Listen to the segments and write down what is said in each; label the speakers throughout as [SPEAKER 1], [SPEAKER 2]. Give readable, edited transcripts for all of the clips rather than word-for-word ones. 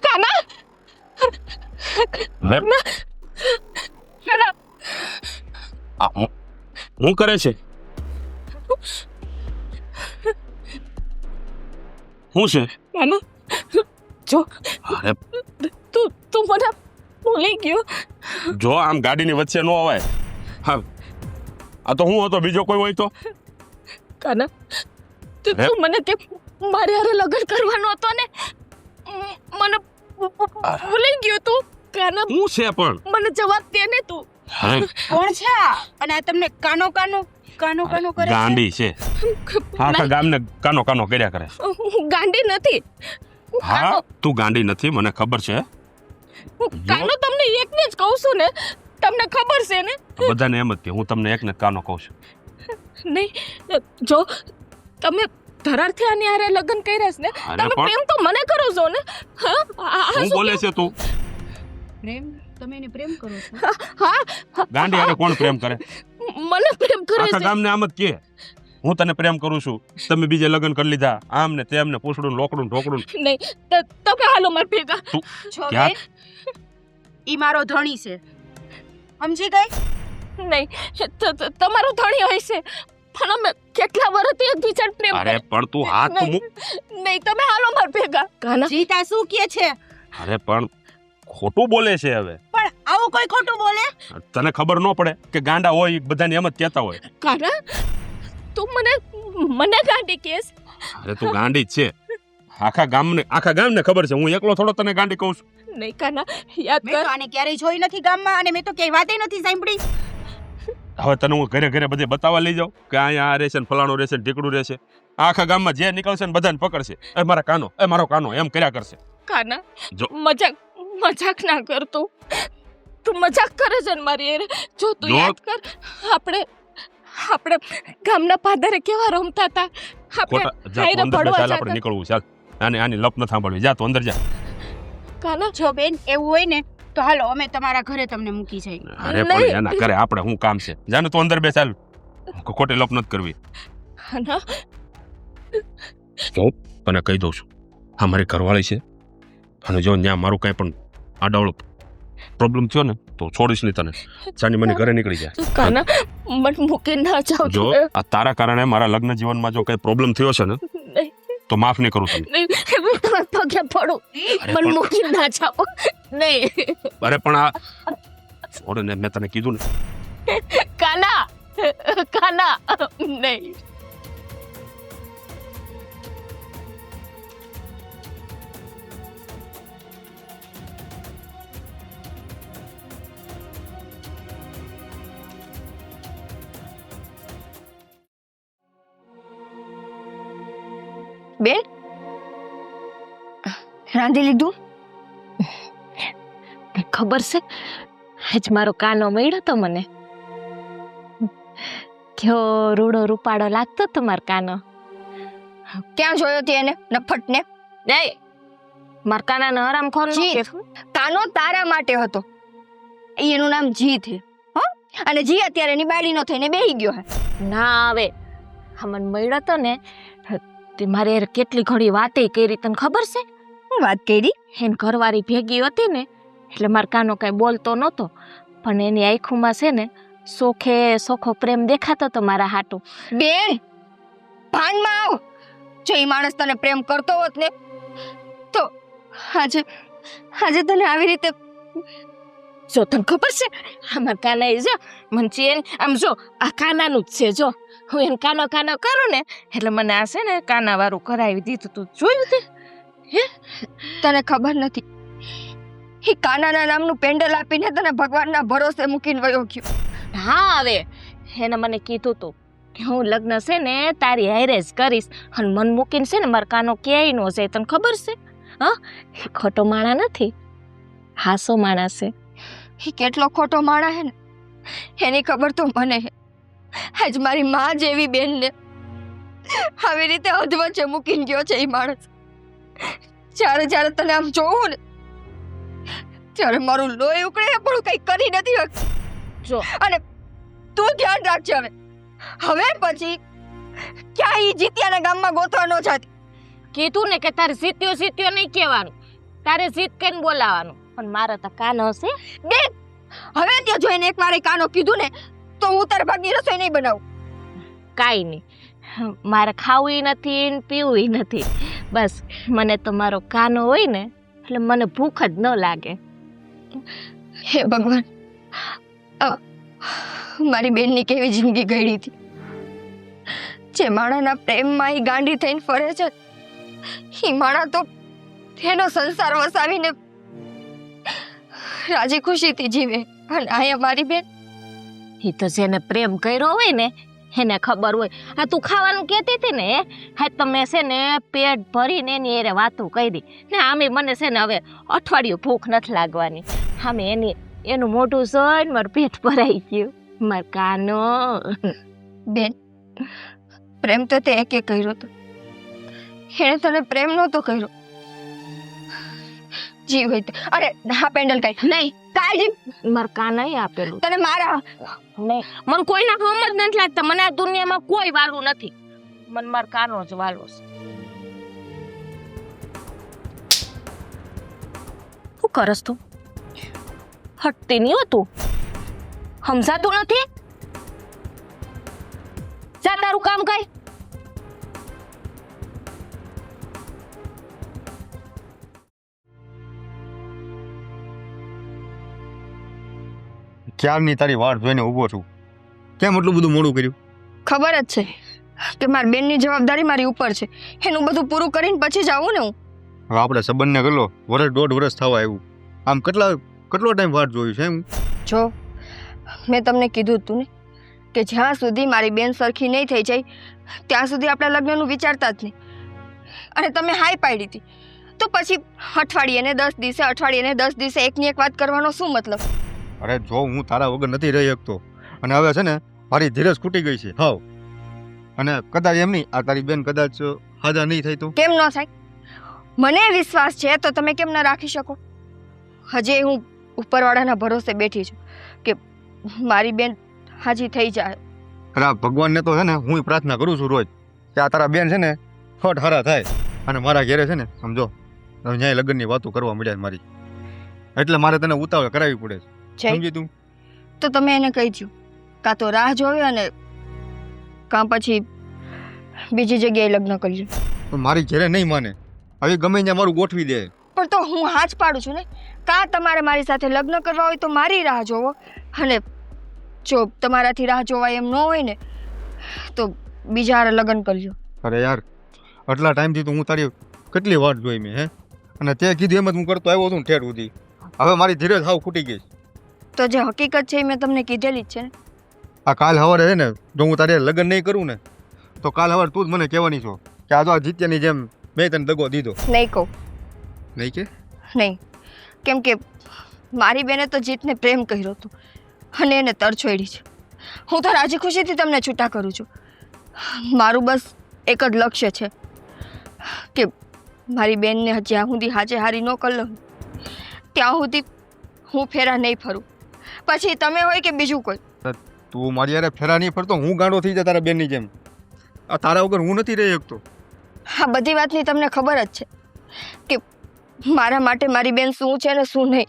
[SPEAKER 1] કાના
[SPEAKER 2] લે
[SPEAKER 1] કાના
[SPEAKER 2] હું કરે છે શું છે
[SPEAKER 1] કાના જો
[SPEAKER 2] અરે
[SPEAKER 1] તું મને ભૂલી ગયો.
[SPEAKER 2] જો આમ ગાડીની વચ્ચે ન અવાય. હા આ તો હું હતો, બીજો કોઈ હોય તો.
[SPEAKER 1] કાના તું મને કે મારે હારે લગ્ન કરવાનો હતો ને, મને ભૂલી ગયો તું. કાના
[SPEAKER 2] હું છે પણ
[SPEAKER 1] મને જવાબ દે ને તું.
[SPEAKER 2] અરે
[SPEAKER 3] કોણ છે આ? અને આ તમને કાનો કાનો કાનો કાનો કરે છે?
[SPEAKER 2] ગાંડી છે, આખા ગામને કાનો કાનો કર્યા કરે.
[SPEAKER 1] હું ગાંડી નથી.
[SPEAKER 2] હા તું ગાંડી નથી, મને ખબર છે.
[SPEAKER 1] કાનો તમને એકને જ કહું છું ને, તમને ખબર છે ને.
[SPEAKER 2] બધાને એમ જ કે હું તમને એકને જ કાનો કહું છું.
[SPEAKER 1] નહીં જો તમે ધરારથી આની હારે લગ્ન કર્યા છે ને,
[SPEAKER 2] અરે
[SPEAKER 1] તમે
[SPEAKER 2] પણ-
[SPEAKER 1] પ્રેમ તો મને કરો છો ને. હા
[SPEAKER 2] શું બોલે છે તું?
[SPEAKER 3] પ્રેમ? તમે એને પ્રેમ કરો છો?
[SPEAKER 1] હા
[SPEAKER 2] ગાંડી હારે કોણ પ્રેમ કરે?
[SPEAKER 1] મને પ્રેમ કરે
[SPEAKER 2] આખા
[SPEAKER 1] છે.
[SPEAKER 2] ગામને આમ જ કે હું તને પ્રેમ કરું છું, તમે બીજે લગ્ન કરી લીધા, આમ ને તેમ ને પૂછડું લોકડું ઢોકડું.
[SPEAKER 1] નહીં તમે હાલો માર ભેગા.
[SPEAKER 3] છો
[SPEAKER 2] ક્યાં?
[SPEAKER 3] બેન, ઈ મારો ધણી છે, સમજી ગઈ?
[SPEAKER 1] નહીં તમારો ધણી હોય છે, પણ અમે કેટલા વર્ષથી એકબીજાને પ્રેમ
[SPEAKER 2] અરે પણ તું હાથ તો મૂક.
[SPEAKER 1] નહીં તમે હાલો માર ભેગા. કાના
[SPEAKER 3] જીતા શું કહે છે?
[SPEAKER 2] અરે પણ ખોટું બોલે છે હવે.
[SPEAKER 3] પણ આવું કોઈ ખોટું બોલે?
[SPEAKER 2] તને ખબર ન પડે કે ગાંડા હોય ઈ બધાને એમ જ કહેતા હોય.
[SPEAKER 1] કાના તું મને ગાંડી કેસ.
[SPEAKER 2] અરે તું ગાંડી જ છે, આખા ગામને ખબર છે. હું એકલો થોડો તને ગાંડી કહું છું.
[SPEAKER 1] નહીં કાના યાદ
[SPEAKER 3] મેં
[SPEAKER 1] કર.
[SPEAKER 3] તો આને ક્યારેય જોઈ નથી ગામમાં, અને મેં તો ક્યાંય વાતે નથી સાંભળી.
[SPEAKER 2] હવે તને હું ઘરે ઘરે બધે બતાવવા લઈ જાઉં કે અહીંયા આ રહેશે ને ફલાણું રહેશે ને ઢીકડું રહેશે. આખા ગામમાં જે નીકળશે ને બધાને પકડશે, એ મારા કાનો, એ મારો કાનો એમ કર્યા કરશે.
[SPEAKER 1] કાના
[SPEAKER 2] જો.
[SPEAKER 1] મજાક ના કર તું મજાક કરે છે ને મારી હારે. જો તું
[SPEAKER 2] જો.
[SPEAKER 1] યાદ કર, આપણે ગામના પાદરે કેવા રમતા હતા.
[SPEAKER 2] ખોટા જા
[SPEAKER 1] હારે
[SPEAKER 2] તું અંદર
[SPEAKER 1] ભણવા
[SPEAKER 2] ચાલ,
[SPEAKER 1] જતા.
[SPEAKER 2] આપણે નીકળવું ચાલ. આની લપ ન સાંભળવી, જા તું અંદર જા.
[SPEAKER 1] કાના
[SPEAKER 3] જો બેન એવું હોય ને તો હાલો અમે તમારા ઘરે તમને મૂકી જઈએ.
[SPEAKER 2] અરે પણ
[SPEAKER 1] નહીં.
[SPEAKER 2] એના કરે આપણે શું કામ છે? જા ને તું અંદર બે ચાલ, ખોટી લપ નથી કરવી.
[SPEAKER 1] કાના
[SPEAKER 2] તો તને કહી દઉં છું, આ મારી ઘરવાળી છે, અને જો ત્યાં મારું કાંઈ પણ આડાવડો પ્રોબ્લેમ થયો ને તો છોડીશ નહીં તને. જાની મને ઘરે નીકળી જાય.
[SPEAKER 1] કાના મને મૂકી ના જાવ.
[SPEAKER 2] જો આ તારા કારણે મારા લગ્ન જીવનમાં જો કઈ પ્રોબ્લેમ થયો છે ને
[SPEAKER 1] નહીં
[SPEAKER 2] તો માફ નહીં કરું તને.
[SPEAKER 1] નહીં પગે પડું.
[SPEAKER 2] અરે
[SPEAKER 1] મને
[SPEAKER 2] પણ-
[SPEAKER 1] મૂકી ના જાવ. નહીં
[SPEAKER 2] અરે પણ આ છોડ ને, મેં તને કીધું ને.
[SPEAKER 1] કાના નહીં.
[SPEAKER 4] બેન રાંધી લીધું?
[SPEAKER 1] ખબર છે આજ મારો કાનો મળ્યો તો મને. કેવો રૂડો રૂપાળો લાગતો તો મારો કાનો.
[SPEAKER 4] ક્યાં જોયો તે એને નફટ ને?
[SPEAKER 1] નહીં મારા કાનાને હરામખોર ન
[SPEAKER 4] જી.
[SPEAKER 1] કહેતો.
[SPEAKER 4] કાનો તારા માટે હતો. એનું નામ જીત હે, હો? અને જી અત્યારે એની બાળીનો થઈને બેહી ગયો હે.
[SPEAKER 1] ના આવે આ મને મળ્યો તો ને તે મારે હારે કેટલી ઘડી વાતે કરી તને ખબર છે?
[SPEAKER 4] હું વાત કરી?
[SPEAKER 1] એની ઘરવાળી ભેગી હતી ને એટલે મારો કાનો કાંઈ બોલતો નહોતો, પણ એની આંખોમાં છે ને સોખો પ્રેમ દેખાતો તો મારા હાટું.
[SPEAKER 4] બેન ભાનમાં આવ. જો એ માણસ તને પ્રેમ કરતો હોત ને તો આજે તને આવી રીતે
[SPEAKER 1] જો તને ખબર છે અમાર કાના જો મને ચેન આમ જો આ કાનાનું જ છે. જો હું એને કાનો કરું ને એટલે મને આ છે ને કાના વાળું કરાવી દીધું. તું જોયું તે?
[SPEAKER 4] તને ખબર નથી, એ કાનાના નામનું પેન્ડલ આપીને તને ભગવાનના ભરોસે મૂકીને વયો ગયો.
[SPEAKER 1] હા હવે એને મને કીધું તું કે હું લગ્ન છે ને તારી હારે જ કરીશ, અને મન મૂકીને છે ને મારા કાનો ક્યાંય ન જાય. તને ખબર છે? હા એ ખોટો માણા નથી, હાસો માણસ છે.
[SPEAKER 4] એ કેટલો ખોટો માણા હે ને એની ખબર તો મને હે. આજ મારી માં જેવી બેનને આવી રીતે અધવચ્ચે મૂકીને ગયો છે એ માણસ. જ્યારે તને આમ જોઉં ને ત્યારે મારું લોહી ઉકળે પણ કઈ કરી નથી શકતી.
[SPEAKER 1] જો
[SPEAKER 4] અને તું ધ્યાન રાખજે હવે પછી ક્યાં ઈ જીત્યાના ગામમાં ગોતવા ન જાતી.
[SPEAKER 1] કીધું ને કે તારે સીત્યો નહીં કહેવાનું. તારે જીત કઈને બોલાવાનું પણ મારે તો કાનો છે.
[SPEAKER 4] હવે ત્યાં જોઈને એકવાર એ કાનો કીધું ને તો હું તારા ભાગની રસોઈ નહીં બનાવું.
[SPEAKER 1] કાંઈ નહીં, મારે ખાવું નથી ને પીવું નથી. બસ મને તો મારો કાનો હોય ને એટલે મને ભૂખ જ ન લાગે.
[SPEAKER 4] હે ભગવાન, મારી બેનની કેવી જિંદગી ગળી હતી. જે માણાના પ્રેમમાં એ ગાંડી થઈને ફરે છે, એ માણા તો એનો સંસાર વસાવીને રાજી ખુશીથી જીવે. અને અહીંયા મારી બેન,
[SPEAKER 1] એ તો જેને પ્રેમ કર્યો હોય ને એને ખબર હોય. આ તું ખાવાનું કહેતી હતી ને, હા તમે છે ને પેટ ભરીને એની એરે વાતો કરી ને આમે મને છે ને હવે અઠવાડિયું ભૂખ નથી લાગવાની. આમે એનું મોઢું જોઈને મારું પેટ ભરાઈ ગયું. માર કાનો.
[SPEAKER 4] બેન પ્રેમ તો તે એકે કર્યો હતો, એને તને પ્રેમ નહોતો કર્યો. જીવ હોય તો અરે હા પેન્ડલ કાઢ નહીં કાઢ.
[SPEAKER 1] માર કાનાએ આપેલું
[SPEAKER 4] તને મારા
[SPEAKER 1] નહીં. મને કોઈના ગમ જ નથી લાગતા. મને આ દુનિયામાં કોઈ વાલું નથી. મને માર કાનો જ વાલો છે. શું કરસ તું? હટતી નહીં હો તું. સમજાતું નથી? જા તારું કામ કર.
[SPEAKER 5] ક્યારની તારી વાટ જોઈને ઊભો છું. કેમ એટલું બધું મોડું કર્યું?
[SPEAKER 4] ખબર જ છે કે મારી બેનની જવાબદારી મારી ઉપર છે. એનું બધું પૂરું કરીને પછી જ આવું ને હું.
[SPEAKER 5] હવે આપણે સંબંધને કેટલો વર્ષ 1.5 વર્ષ થવા આવ્યું. આમ કેટલો ટાઈમ વાટ જોયું છે એમ?
[SPEAKER 4] જો મેં તમને કીધું હતું ને કે જ્યાં સુધી મારી બેન સરખી નહીં થઈ જાય ત્યાં સુધી આપણા લગ્નનું વિચારતા જ નહીં. અને તમે હાય પાડી હતી તો પછી અઠવાડિયે 10 દિવસે એકની એક વાત કરવાનો શું મતલબ?
[SPEAKER 5] અરે જો હું તારા વગર નથી રહી શકતો અને હવે છે ને મારી ધીરજ ખૂટી ગઈ છે હાવ. અને કદાચ એમ નહીં, આ તારી બેન કદાચ હાજા નહીં થઈ તો
[SPEAKER 4] કેમ ન થાય? મને વિશ્વાસ છે તો તમે કેમ ન રાખી શકો? હજે હું ઉપરવાળાના ભરોસે બેઠી છું કે મારી બેન હાજી થઈ જાય.
[SPEAKER 5] અરે આ ભગવાનને તો છે ને હું પ્રાર્થના કરું છું રોજ કે આ તારા બેન છે ને ફટ હારા થાય અને મારા ઘેરે છે ને સમજો ન્યાય લગ્નની વાતો કરવા મળ્યા મારી, એટલે મારે તને ઉતાવળ કરાવવી પડે છે. સમજી તું?
[SPEAKER 4] તો તમે એને કહી દો કાં તો રાહ જોવે અને કાં પછી બીજી જગ્યાએ લગ્ન કરજો.
[SPEAKER 5] પણ મારી ઘેરે નહીં માને. હવે ગમે ત્યાં મારું ગોઠવી દે.
[SPEAKER 4] પણ તો હું હા જ પાડું છું ને. કાં તમારે મારી સાથે લગ્ન કરવા હોય તો મારી રાહ જોવો, અને જો તમારાથી રાહ જોવાય એમ ન હોય ને તો બીજા હારે લગ્ન કરજો.
[SPEAKER 5] અરે યાર, આટલા ટાઈમથી તો હું તારી કેટલી વાટ જોઈ મેં, હે? અને તે કીધું એમ જ હું કરતો આવ્યો છું ઠેર સુધી. હવે મારી ધીરજ હાવ ખૂટી ગઈ.
[SPEAKER 4] તો જે હકીકત છે એ મેં તમને કીધેલી જ છે ને.
[SPEAKER 5] આ કાલ સવારે છે ને જો હું તારે લગ્ન નહીં કરું ને તો કાલ સવારે તું જ મને કહેવાની છો કે આ તો આ જીત્યાની જેમ મેં તને દગો દીધો.
[SPEAKER 4] નહીં કહું.
[SPEAKER 5] નહીં કે?
[SPEAKER 4] નહીં, કેમ કે મારી બેને તો જીતને પ્રેમ કર્યો હતો અને એને તરછોડી છે. હું તો રાજી ખુશીથી તમને છૂટા કરું છું. મારું બસ એક જ લક્ષ્ય છે કે મારી બેનને જ્યાં સુધી હાજે હારી ન કરી લઉં ત્યાં સુધી હું ફેરા નહીં ફરું. પછી તમે હોય કે બીજું કોઈ.
[SPEAKER 5] તું મારી યારે ફેરા નહીં ફરતો હું ગાંડો થઈ જાય તારા બેનની જેમ. આ તારા વગર હું નથી રહી શકતો.
[SPEAKER 4] આ બધી વાતની તમને ખબર જ છે કે મારા માટે મારી બેન શું છે ને શું નહીં.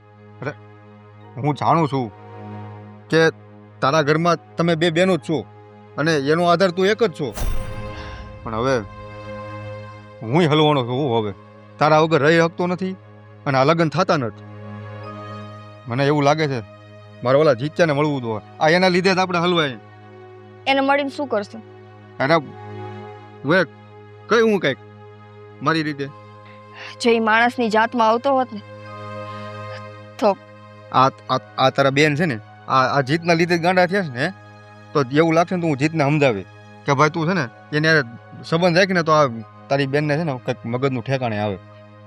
[SPEAKER 5] હું જાણું છું કે તારા ઘરમાં તમે બે બહેનો જ છો અને એનો આધાર તું એક જ છો. પણ હવે હું હલવાનો છું. હું હવે તારા વગર રહી શકતો નથી અને આ લગ્ન થતા નથી. મને એવું લાગે છે મારે ઓલા જીત્યાને મળવું તો આ એના લીધે જ આપણે હલવાય.
[SPEAKER 4] એને મળીને શું કરશો?
[SPEAKER 5] અરે વે કઈ હું કંઈક મારી રીતે
[SPEAKER 4] જો એ માણસની જાતમાં આવતો હોત ને તો
[SPEAKER 5] આ તારા બેન છે ને આ જીતના લીધે જ ગાંડા થયા છે ને, તો એવું લાગશે ને તો હું જીતને સમજાવે કે ભાઈ તું છે ને એને સંબંધ રાખીને તો આ તારી બેનને છે ને કંઈક મગજનું ઠેકાણે આવે,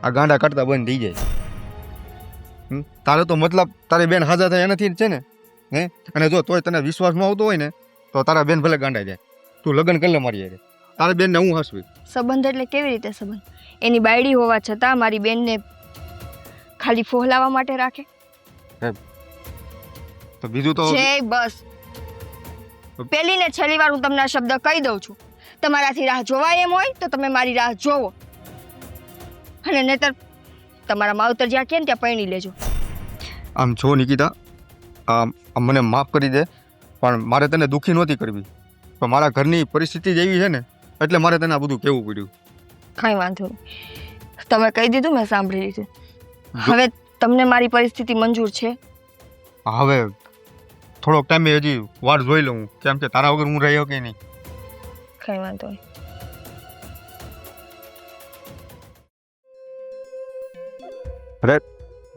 [SPEAKER 5] આ ગાંડા કાઢતા બંધ થઈ જાય. તારે તો મતલબ તારી બેન હાજર થાય એનાથી જ છે ને, હે? અને જો તોય તને વિશ્વાસમાં આવતો હોય ને તો તારા બેન ભલે ગાંડા જાય. તું લગ્ન કરી લે મારી યારે. તારી બેનને હું હસવી.
[SPEAKER 4] સંબંધ એટલે કેવી રીતે સંબંધ? એની બાયડી હોવા છતાં મારી બેનને ખાલી ફોહલાવા માટે રાખે?
[SPEAKER 5] તો બીજું તો
[SPEAKER 4] છે બસ. પહેલી ને છેલ્લી વાર હું તમને આ શબ્દ કહી દઉં છું. તમારાથી રાહ જોવાય એમ હોય તો તમે મારી રાહ જોવો, અને નહીતર તમારા માવતર જ્યાં કે ને ત્યાં પરણી લેજો.
[SPEAKER 5] આમ જો નિકિતા, આમ મને માફ કરી દે, પણ મારે તને દુઃખી નહોતી કરવી, પણ મારા ઘરની પરિસ્થિતિ જ એવી છે ને એટલે મારે તને આ બધું કહેવું પડ્યું.
[SPEAKER 4] કાંઈ વાંધો નહીં, તમે કહી દીધું, મેં સાંભળી લીધું. હવે તમને મારી પરિસ્થિતિ મંજૂર છે?
[SPEAKER 5] હવે થોડોક ટાઈમે હજી વાર જોઈ લઉં, કેમ કે તારા વગર હું રહી કે નહીં.
[SPEAKER 4] કાંઈ વાંધો નહીં.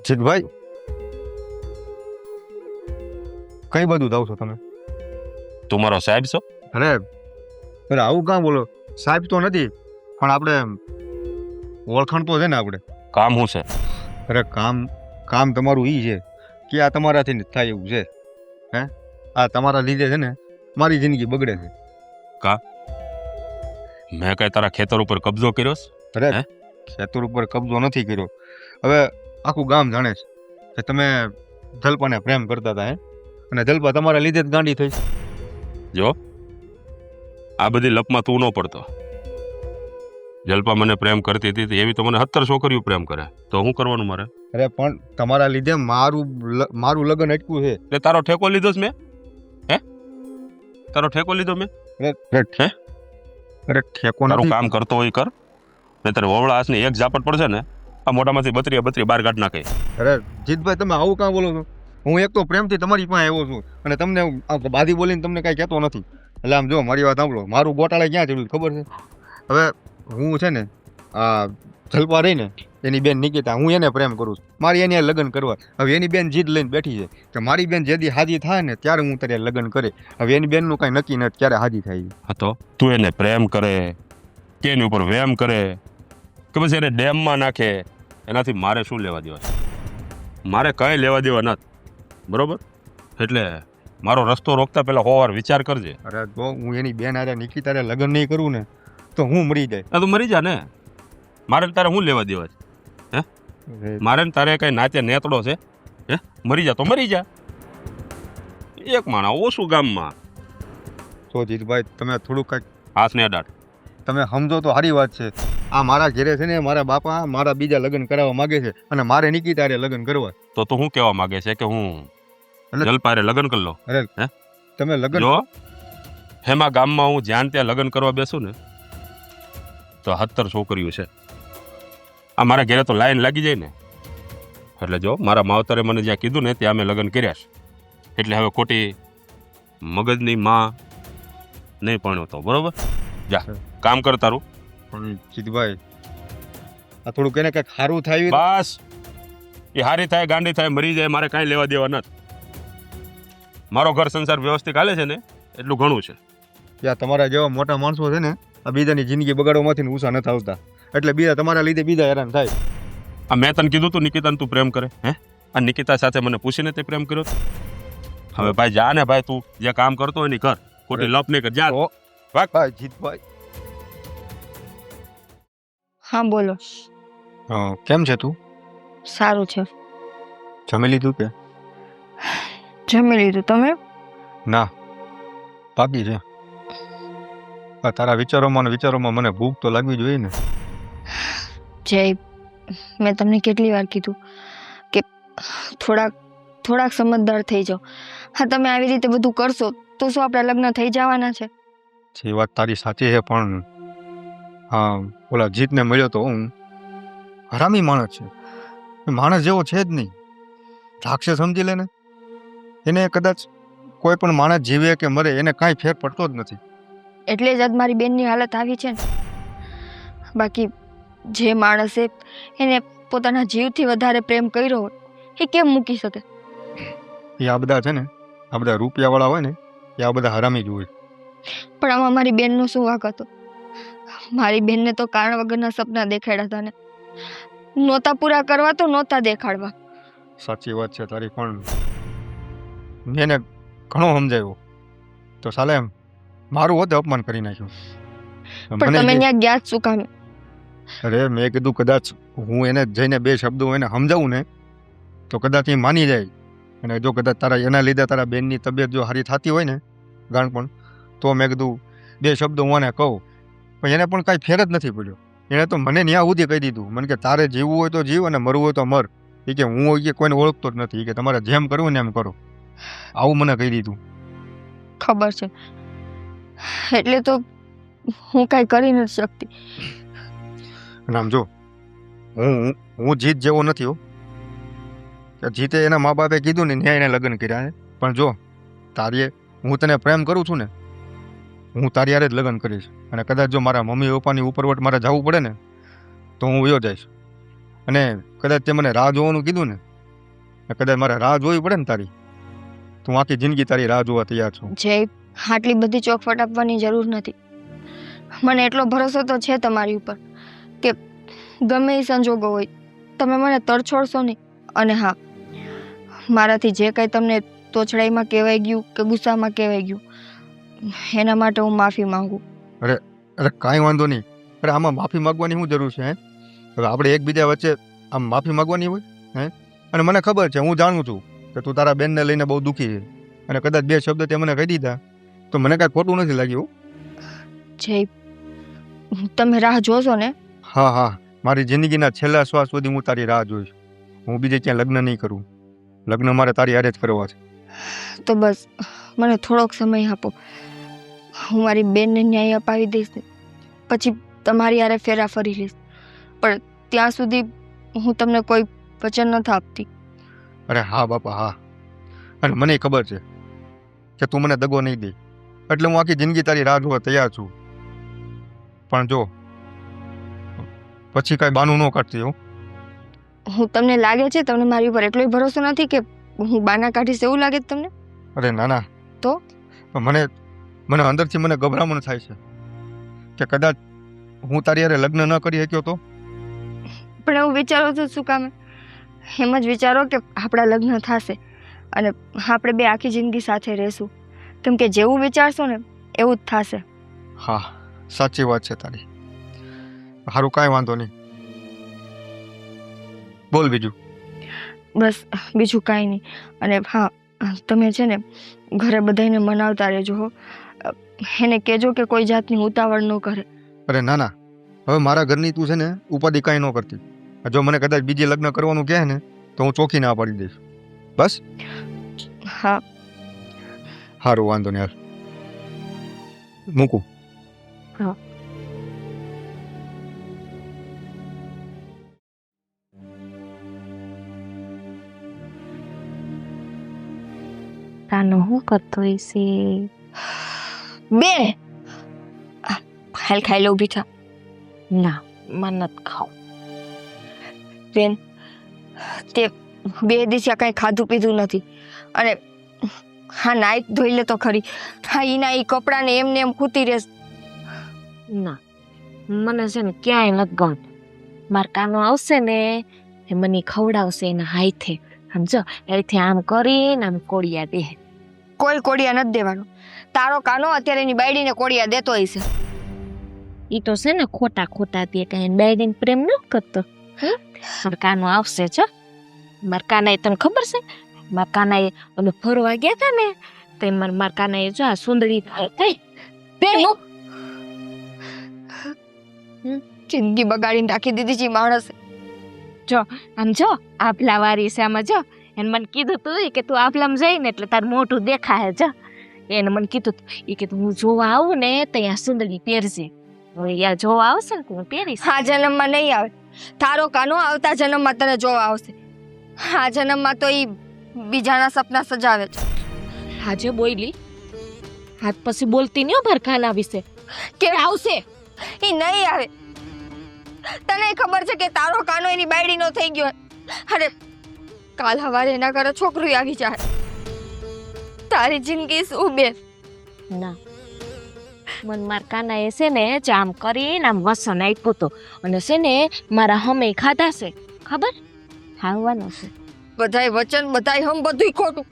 [SPEAKER 5] જીતભાઈ, કઈ બાજુ જાવ છો તમે?
[SPEAKER 2] તું મારો સાહેબ છો?
[SPEAKER 5] અરે અરે આવું કાં બોલો? સાહેબ તો નથી, પણ આપણે ઓળખાણ તો છે ને આપણે.
[SPEAKER 2] કામ શું છે?
[SPEAKER 5] અરે કામ તમારું ઈ છે કે આ તમારાથી જ થાય એવું છે. હે, આ તમારા લીધે છે ને મારી જિંદગી બગડે છે.
[SPEAKER 2] મેં કઈ તારા ખેતર ઉપર કબજો કર્યો છે?
[SPEAKER 5] અરે ખેતર ઉપર કબજો નથી કર્યો. હવે આખું ગામ જાણે છે કે તમે જલ્પાને પ્રેમ કરતા હતા, અને જલ્પા તમારા લીધે જ ગાંડી થઈ.
[SPEAKER 2] જો આ બધી લપમાં તું ન પડતો. જલ્પા મને પ્રેમ કરતી હતી એવી તો મને 17 છોકરીઓ પ્રેમ કરે, તો હું કરવાનું મારે?
[SPEAKER 5] અરે પણ તમારા લીધે મારું લગ્ન અટક્યું છે.
[SPEAKER 2] એટલે તારો ઠેકો લીધો છે મેં? હે, તારો ઠેકો લીધો મેં?
[SPEAKER 5] અરે ઠેકો
[SPEAKER 2] તારું
[SPEAKER 5] નથી.
[SPEAKER 2] કામ કરતો હોય કર, ને તારે વવળા હાથની એક ઝાપટ પડશે ને આ મોઢામાંથી 32 બહાર કાઢ નાખે.
[SPEAKER 5] અરે જીતભાઈ, તમે આવું કાં બોલો છો? હું એક તો પ્રેમથી તમારી પાસે આવ્યો છું, અને તમને બાધી બોલીને તમને કાંઈ કહેતો નથી. એટલે આમ જો મારી વાત સાંભળો, મારું ગોટાળે ક્યાં ચડ્યું ખબર છે? હવે હું છે ને આ જલ્પા રહી ને એની બેન નિકિતા, હું એને પ્રેમ કરું છું, મારી એને લગ્ન કરવા. હવે એની બેન જીદ લઈને બેઠી છે કે મારી બેન જેદી હાજી થાય ને ત્યારે હું તારે લગ્ન કરે. હવે એની બેનનું કાંઈ નક્કી નથી ક્યારે હાજી થાય.
[SPEAKER 2] હા તો તું એને પ્રેમ કરે કે એની ઉપર વેમ કરે કે પછી એને ડેમમાં નાખે, એનાથી મારે શું લેવા દેવા છે? મારે કંઈ લેવા દેવા નથી, બરોબર? એટલે મારો રસ્તો રોકતા પહેલા 100 વાર વિચાર કરજે.
[SPEAKER 5] અરે જો હું એની બેન હારે નિકિતારે લગ્ન નહીં કરું ને તો હું મરી જાય.
[SPEAKER 2] આ તું મરી જા ને, મારે ને તારે શું લેવા દેવા છે? હે, મારે ને તારે કઈ નાતે નેતડો છે? હે, મરી જા તો મરી જા. એક માણા ઓછું ગામમાં.
[SPEAKER 5] તો જીતભાઈ, તમે થોડુંક કાંઈક
[SPEAKER 2] હાથને અડાડ.
[SPEAKER 5] તમે સમજો તો સારી વાત છે. આ મારા ઘેરે છે ને મારા બાપા મારા બીજા લગ્ન કરાવવા માંગે છે, અને મારે નિકિતારે લગ્ન કરવા.
[SPEAKER 2] તો તું શું કહેવા માંગે છે કે હું
[SPEAKER 5] એટલે-
[SPEAKER 2] જલપારે લગ્ન કરી લો?
[SPEAKER 5] અરે
[SPEAKER 2] હે,
[SPEAKER 5] તમે લગ્ન
[SPEAKER 2] જો હેમાં ગામમાં હું જ્યાં ત્યાં લગ્ન કરવા બેસું ને તો 17 છોકરીઓ છે. આ મારા ઘેરે તો લાઈન લાગી જાય ને. એટલે જો મારા માવતરે મને જ્યાં કીધું ને ત્યાં અમે લગ્ન કર્યા છે. એટલે હવે ખોટી મગજની માં નહીં ભણ્યો તો, બરોબર? જા કામ કર તારું.
[SPEAKER 5] પણ જીતભાઈ, આ થોડુંક એને કંઈક સારું થાય.
[SPEAKER 2] બસ એ હારી થાય, ગાંડી થાય, મરી જાય, મારે કાંઈ લેવા દેવા નથી. મારો ઘર સંસાર વ્યવસ્થિત હાલે છે ને એટલું ઘણું છે.
[SPEAKER 5] ત્યાં તમારા જેવા મોટા માણસો છે ને આ બીજાની જિંદગી બગાડવામાંથી ને ઊંચા નથી આવતા, એટલે બીજા તમારા લીધે બીજા હેરાન થાય.
[SPEAKER 2] આ મેં તને કીધું તું નિકિતાને તું પ્રેમ કરે? હે, આ નિકિતા સાથે મને પૂછીને તે પ્રેમ કર્યો? હવે ભાઈ જા ને ભાઈ, તું જે કામ કરતો હોય ને કર, ખોટી લપ નહીં કર. જા
[SPEAKER 5] ભાઈ જીતભાઈ.
[SPEAKER 4] હા બોલો.
[SPEAKER 5] કેમ છે તું?
[SPEAKER 4] સારું છે.
[SPEAKER 5] જમી લીધું કે?
[SPEAKER 4] જમી લીધું. તમે?
[SPEAKER 5] ના, બાકી છે. આ તારા વિચારોમાં મને ભૂખ તો લાગવી જોઈએ ને.
[SPEAKER 4] જય, મેં તમને કેટલી વાર કીધું કે થોડાક સમજદાર થઈ જાઓ. હા, તમે આવી રીતે બધું કરશો તો શું આપણા લગ્ન થઈ જવાના છે?
[SPEAKER 5] જે વાત તારી સાચી છે, પણ હા, ઓલા જીતને મળ્યો તો હું હરામી માણસ છે. માણસ જેવો છે જ નહીં. રાક્ષસ સમજી લે ને. એને કદાચ કોઈ પણ માણસ જીવે કે મરે એને કાંઈ ફેર પડતો જ નથી.
[SPEAKER 4] એટલે જ આજ મારી બેનની હાલત આવી છે ને. બાકી જે માણસે એને પોતાના જીવથી વધારે પ્રેમ કર્યો હોય એ કેમ મૂકી શકે?
[SPEAKER 5] એ આ બધા છે ને, આ બધા રૂપિયાવાળા હોય ને એ આ બધા હરામી જ હોય.
[SPEAKER 4] પણ આમાં મારી બેનનો શું વાંક હતો? મારી બેનને તો કારણ વગરના સપના દેખાડ્યા હતા ને નહોતા પૂરા કરવા તો નહોતા દેખાડવા.
[SPEAKER 5] સાચી વાત છે તારી, પણ મેં એને ઘણો સમજાવ્યો તો સાલે એમ મારું હોતે અપમાન કરી નાખ્યું.
[SPEAKER 4] પણ તમે ત્યાં ગયા જ શું કામે?
[SPEAKER 5] અરે મેં કીધું કદાચ હું એને જઈને 2 શબ્દો એને સમજાવું ને તો કદાચ એ માની જાય. અને જો કદાચ એના લીધે તારા બેનની તબિયત જો સારી થતી હોય ને ગાણપણ, તો મેં કીધું 2 શબ્દો હું એને કહું, પણ એને પણ કાંઈ ફેર જ નથી પડ્યો. એણે તો મને ન્યા સુધી કહી દીધું, મને કે તારે જીવવું હોય તો જીવ અને મરવું હોય તો મર. એ કે હું એ કે કોઈને ઓળખતો જ નથી, એ કે તમારે જેમ કરવું ને એમ કરો, આવું મને કહી દીધું.
[SPEAKER 4] ખબર છે, એટલે તો હું કાંઈ કરી નથી શકતી.
[SPEAKER 5] અને આમ જો હું જીત જેવો નથી હો, કે જીતે એના મા બાપે કીધું ને ન્યાય એને લગ્ન કર્યા છે. પણ જો તારી હું તને પ્રેમ કરું છું ને, હું તારી હારે જ લગ્ન કરીશ. અને કદાચ જો મારા મમ્મી પપ્પાની ઉપરવટ મારે જવું પડે ને તો હું વયો જઈશ. અને કદાચ તે મને રાહ જોવાનું કીધું ને કદાચ મારે રાહ જોવી પડે ને તારી, તો હું આખી જિંદગી તારી રાહ જોવા તૈયાર છું.
[SPEAKER 4] જે આટલી બધી ચોખવટ આપવાની જરૂર નથી. મને એટલો ભરોસો તો છે તમારી ઉપર કે ગમે એ સંજોગો હોય તમે મને તરછોડશો નહીં. અને હા, મારાથી જે કંઈ તમને તોછડાઈમાં કહેવાય ગયું કે ગુસ્સામાં કહેવાય ગયું, એના માટે હું માફી માંગુ.
[SPEAKER 5] અરે કાંઈ વાંધો નહીં. અરે આમાં માફી માગવાની શું જરૂર છે? હવે આપણે એકબીજા વચ્ચે આમ માફી માગવાની હોય હે? અને મને ખબર છે, હું જાણું છું કે તું તારા બેનને લઈને બહુ દુઃખી છે. અને કદાચ બે શબ્દ તે મને કહી દીધા તો મને કાંઈ ખોટું નથી લાગ્યું.
[SPEAKER 4] જે તમે રાહ જોશો ને?
[SPEAKER 5] હા હા, મારી જિંદગીના છેલ્લા શ્વાસ સુધી હું તારી રાહ જોઈશ. હું બીજે ક્યાં લગ્ન નહીં કરું. લગ્ન મારે તારી હારે જ કરવા છે.
[SPEAKER 4] તો બસ મને થોડોક સમય આપો. હું મારી બેનને ન્યાય અપાવી દઈશ ને પછી તમારી હારે ફેરા ફરી લઈશ. પણ ત્યાં સુધી હું તમને કોઈ વચન નથી આપતી.
[SPEAKER 5] અરે હા બાપા હા, અને મને ખબર છે કે તું મને દગો નહીં દે, એટલે હું આખી જિંદગી તારી રાહ જોવા તૈયાર છું. પણ જો પછી કાંઈ બાનું ન કાઢતી હો.
[SPEAKER 4] હું તમને લાગે છે તમને મારી ઉપર એટલોય ભરોસો નથી કે હું બાના કાઢીશ એવું લાગે છે તમને?
[SPEAKER 5] અરે ના ના.
[SPEAKER 4] તો
[SPEAKER 5] મને અંદરથી મને ગભરામણ થાય છે કે કદાચ હું તારી હારે લગ્ન ન કરી શક્યો તો.
[SPEAKER 4] પણ એવું વિચારો તો શું કામે? એમ જ વિચારો કે આપણા લગ્ન થશે અને આપણે બે આખી જિંદગી સાથે રહેશું. કેમ કે જેવું વિચારશો ને એવું જ થશે.
[SPEAKER 5] હા સાચી વાત છે તારી. સારું, કાંઈ વાંધો નહીં. બોલ બીજું.
[SPEAKER 4] બસ બીજું કાંઈ નહીં. અને હા, તમે છે ને ઘરે બધાને મનાવતા રહેજો હો. એને કહેજો કે કોઈ જાતની ઉતાવળ ન કરે.
[SPEAKER 5] અરે ના ના, હવે મારા ઘરની તું છે ને ઉપાધિ કાંઈ ન કરતી. જો મને કદાચ બીજે લગ્ન કરવાનું કહે ને તો હું ચોખ્ખી ના પાડી દઈશ. બસ
[SPEAKER 4] હા
[SPEAKER 5] સારું, વાંધો નહીં. હાલ મૂકું.
[SPEAKER 4] હા.
[SPEAKER 1] કાનો શું કરતો હશે?
[SPEAKER 4] બે હાલ ખાઈ લો, ઊભી થા.
[SPEAKER 1] ના, મને નથી ખાવ.
[SPEAKER 4] બેન, તે 2 દિવસે કાંઈ ખાધું પીધું નથી અને હા નાઈ ધોઈ લે તો ખરી. હા ઈના ઈ કપડાને એમને એમ ખૂતી રહેશ.
[SPEAKER 1] ના, મને છે ને ક્યાંય નથી ગમતું. મારા કાનો આવશે ને એ મને ખવડાવશે એના હાથે. સમજો, એથી આમ કરીને આમ કોડિયા દે.
[SPEAKER 4] કોઈ કોડિયા નથી દેવાનું. તારો કાનો અત્યારે એની બાયડીને કોડિયા દેતો હશે.
[SPEAKER 1] ઈ તો છે ને ખોટા ખોટા દે, કઈ બાયડીને પ્રેમ ન કરતો. મારા કાનો આવશે છો. મારા કાના તને ખબર છે, મારા કાના અમે ફરવા ગયા હતા ને તો મારા કાના જો આ સુંદરી થઈ બેનું
[SPEAKER 4] જિંદગી બગાડીને રાખી દીધી છે માણસ.
[SPEAKER 1] જો આમ જો આભલા વારી છે આમાં જો. એને મને કીધું તું કે તું આભલામાં જઈ ને એટલે તારું મોઢું દેખાય. જો એને મને કીધું એ કે હું જોવા આવું ને ત્યાં સુંદરી પહેરજે. હવે યાર જોવા આવશે ને હું પહેરીશ.
[SPEAKER 4] આ જન્મમાં નહીં આવે. તારો કાનો આવતા જન્મમાં તને જોવા આવશે. આ જન્મમાં તો ઈ બીજાના સપના સજાવે છે.
[SPEAKER 1] આજે બોલી હાથ પછી બોલતી નહીં ભર કાના વિશે.
[SPEAKER 4] કે આવશે ઈ નહીં આવે. તને ખબર છે કે તારો કાનો એની બાયડીનો થઈ ગયો. અરે કાલ સવારે એના ઘરે છોકરું આવી જાય. તારી જિંદગી શું બેન?
[SPEAKER 1] ના, મન માર કાના એ છે ને જામ કરીને આમ વસન આપ્યું હતું અને છે ને મારા હમે ખાધા છે. ખબર ખાવાનું છે.
[SPEAKER 4] બધાય વચન બધાય હમ બધુંય ખોટું.